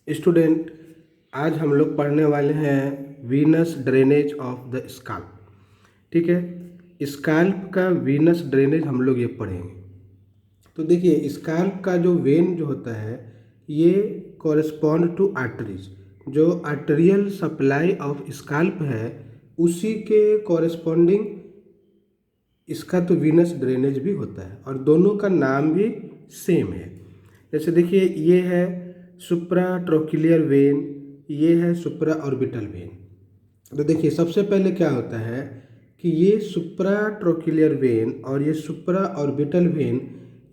Student, आज हम लोग पढ़ने वाले हैं Venus drainage of the scalp. ठीक है, स्काल्प का वीनस ड्रेनेज हम लोग ये पढ़ेंगे। तो देखिए, स्काल्प का जो वेन जो होता है ये कॉरेस्पॉन्ड टू आर्टरीज। जो आर्टेरियल सप्लाई ऑफ स्काल्प है उसी के कॉरेस्पॉन्डिंग इसका तो वीनस ड्रेनेज भी होता है और दोनों का नाम भी सेम है। जैसे देखिए, ये है सुप्रा ट्रोक्लियर वेन, ये है सुप्रा ऑर्बिटल वेन। तो देखिए, सबसे पहले क्या होता है कि ये सुप्रा ट्रोक्लियर वेन और ये सुप्रा ऑर्बिटल वेन,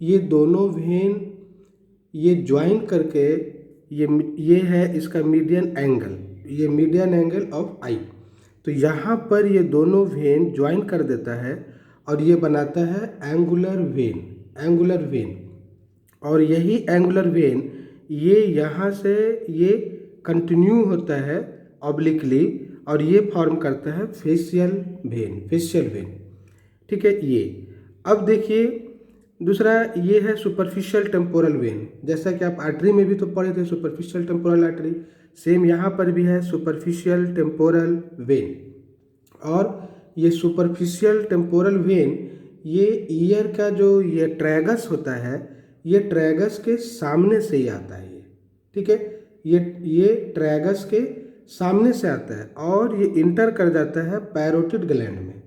ये दोनों वेन ये ज्वाइन करके ये है इसका मीडियन एंगल, ये मीडियन एंगल ऑफ आई। तो यहाँ पर ये दोनों वेन ज्वाइन कर देता है और ये बनाता है एंगुलर वेन, एंगुलर वेन। और यही एंगुलर वेन ये यहाँ से ये कंटिन्यू होता है ऑब्लिकली और ये फॉर्म करता है फेशियल वेन, फेशियल वेन। ठीक है। ये अब देखिए, दूसरा ये है सुपरफिशियल टेम्पोरल वेन। जैसा कि आप आर्टरी में भी तो पढ़े थे, सुपरफिशियल टेम्पोरल आर्टरी, सेम यहाँ पर भी है सुपरफिशियल टेम्पोरल वेन। और ये सुपरफिशियल टेम्पोरल वेन ये ईयर का जो ये ट्रैगस होता है, ये ट्रैगस के सामने से ही आता है ये। ठीक है, ये ट्रैगस के सामने से आता है और ये इंटर कर जाता है पैरोटिड ग्लैंड में,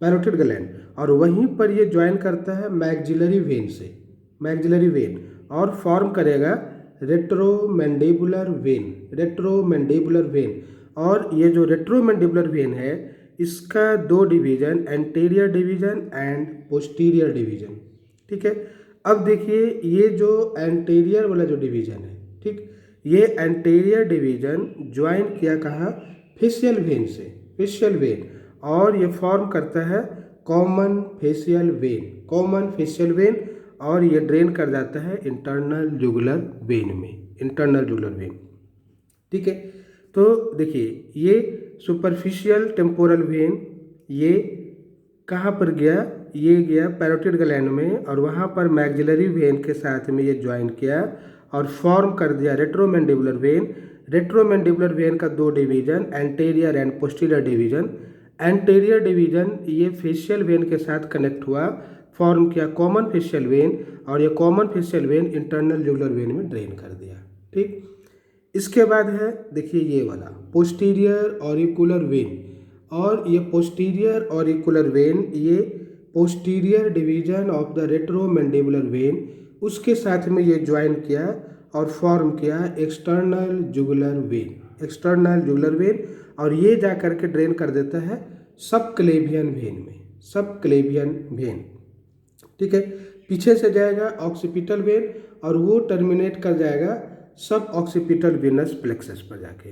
पैरोटिड ग्लैंड, और वहीं पर ये ज्वाइन करता है मैक्सिलरी वेन से, मैक्सिलरी वेन, और फॉर्म करेगा रेट्रोमैंडिबुलर वेन, रेट्रोमैंडिबुलर वेन। और ये जो रेट्रोमैंडिबुलर वेन है इसका दो division, anterior division and posterior division. ठीक है। अब देखिए, ये जो एंटीरियर वाला जो डिवीजन है, ठीक, ये एंटीरियर डिवीजन ज्वाइन किया कहाँ, फेशियल वेन से, फेशियल वेन, और ये फॉर्म करता है common facial vein, common facial vein, और ये ड्रेन कर जाता है इंटरनल जुगुलर वेन में, इंटरनल जुगुलर वेन। ठीक है। तो देखिए, ये सुपरफिशियल टेम्पोरल वेन ये कहाँ पर गया, ये गया पैरोटिड ग्लैंड में और वहाँ पर मैक्सिलरी वेन के साथ में ये ज्वाइन किया और फॉर्म कर दिया रेट्रोमैंडिबुलर वेन। रेट्रोमैंडिबुलर वेन का दो division, anterior and posterior division. Anterior division ये फेशियल वेन के साथ कनेक्ट हुआ, फॉर्म किया कॉमन फेशियल वेन, और ये common facial vein internal jugular vein में ड्रेन कर दिया। ठीक। इसके बाद है देखिए ये वाला पोस्टीरियर ऑरिकुलर वेन, और ये पोस्टीरियर ऑरिकुलर वेन ये posterior division of the retromandibular vein, उसके साथ में ये ज्वाइन किया और फॉर्म किया external jugular vein, external jugular vein, और ये जा कर के ड्रेन कर देता है सब क्लेवियन वेन में, सब क्लेवियन वेन। ठीक है। पीछे से जाएगा ऑक्सीपिटल वेन और वो टर्मिनेट कर जाएगा सब ऑक्सीपिटल वेनस प्लेक्सस पर जाके।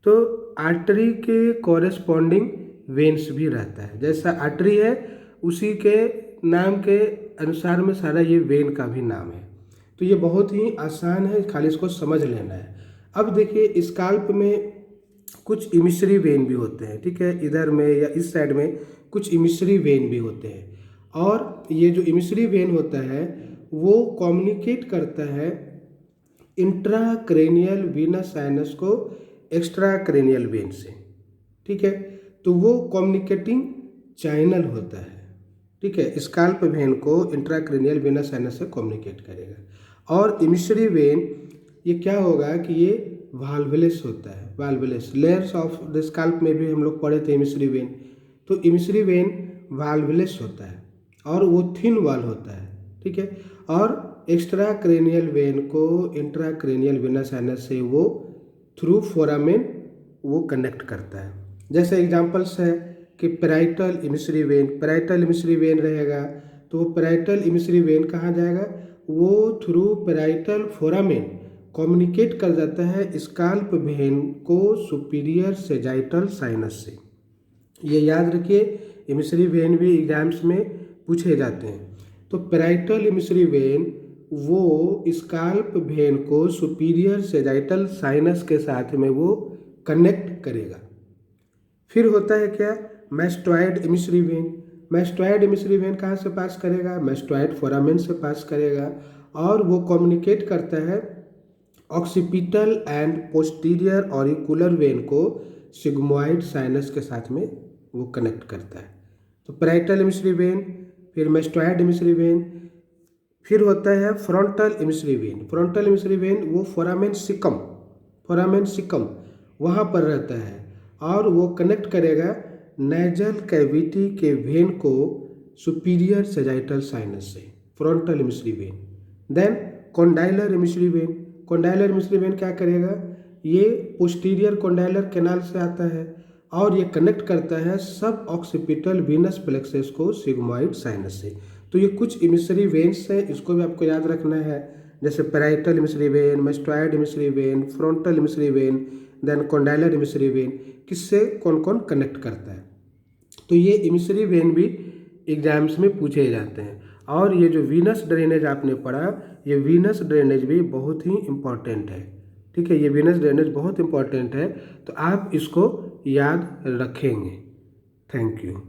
तो आर्टरी के कॉरेस्पॉन्डिंग वेन्स भी रहता है, जैसा आर्टरी है उसी के नाम के अनुसार में सारा ये वेन का भी नाम है। तो ये बहुत ही आसान है, खाली इसको समझ लेना है। अब देखिए, स्काल्प में कुछ इमिशरी वेन भी होते हैं। ठीक है, इधर में या इस साइड में कुछ इमिशरी वेन भी होते हैं, और ये जो इमिशरी वेन होता है वो कम्युनिकेट करता है इंट्राक्रेनियल वीनस साइनस को एक्स्ट्रा क्रेनियल वेन से। ठीक है, तो वो कम्युनिकेटिंग चैनल होता है। ठीक है, स्काल्प वेन को इंट्राक्रेनियल वीनस साइनस से कम्युनिकेट करेगा। और इमिशरी वेन ये क्या होगा कि ये वाल्वलेस होता है, वाल्वलेस। लेयर्स ऑफ द स्काल्प में भी हम लोग पढ़े थे इमिशरी वेन। तो इमिशरी वेन वाल्वलेस होता है और वो थिन वाल होता है। ठीक है, और एक्स्ट्रा क्रेनियल वेन को इंट्राक्रेनियल वेनस साइनस से वो थ्रू फोरामेन वो कनेक्ट करता है। जैसे एग्जांपल्स है कि पैराइटल इमिशरी वेन, पैराइटल इमिशरी वेन रहेगा तो वो पैराइटल इमिशरी वेन कहाँ जाएगा, वो थ्रू पैराइटल फोरामेन कम्युनिकेट कर जाता है स्काल्प वेन को सुपीरियर सेजाइटल साइनस से। ये याद रखिए, इमिशरी वेन भी एग्जाम्स में पूछे जाते हैं। तो पैराइटल इमिशरी वेन वो स्काल्प वेन को सुपीरियर सेजाइटल साइनस के साथ में वो कनेक्ट करेगा। फिर होता है क्या, मैस्टॉइड इमिशरी वेन। मैस्टॉइड इमिशरी वेन कहाँ से पास करेगा, मैस्टॉइड फोरामेन से पास करेगा, और वो कम्युनिकेट करता है occipital and posterior auricular vein को सिग्मोइड साइनस के साथ में वो कनेक्ट करता है। तो पैराइटल एमिसरी वेन, फिर मेस्टोइड एमिसरी वेन, फिर होता है frontal emissary vein. Frontal emissary vein वो फोरामेन सिकम वहाँ पर रहता है और वो कनेक्ट करेगा नेजल कैविटी के वेन को सुपीरियर सेजाइटल साइनस से, frontal emissary vein. Then condylar emissary vein, condylar emissary vein क्या करेगा, ये पोस्टीरियर कॉन्डाइलर कैनाल से आता है और ये कनेक्ट करता है सब ऑक्सीपिटल वीनस प्लेक्सस को सिग्मोइड साइनस से। तो ये कुछ एमिसरी वेन्स हैं, इसको भी आपको याद रखना है, जैसे parietal emissary vein, mastoid emissary vein, frontal emissary vein, then condylar emissary vein, किससे कौन कौन कनेक्ट करता है। तो ये एमिसरी वेन भी एग्जाम्स में पूछे जाते हैं। और ये जो वीनस ड्रेनेज आपने पढ़ा, ये वीनस ड्रेनेज भी बहुत ही इम्पॉर्टेंट है। ठीक है, ये वीनस ड्रेनेज बहुत इम्पॉर्टेंट है, तो आप इसको याद रखेंगे। Thank you.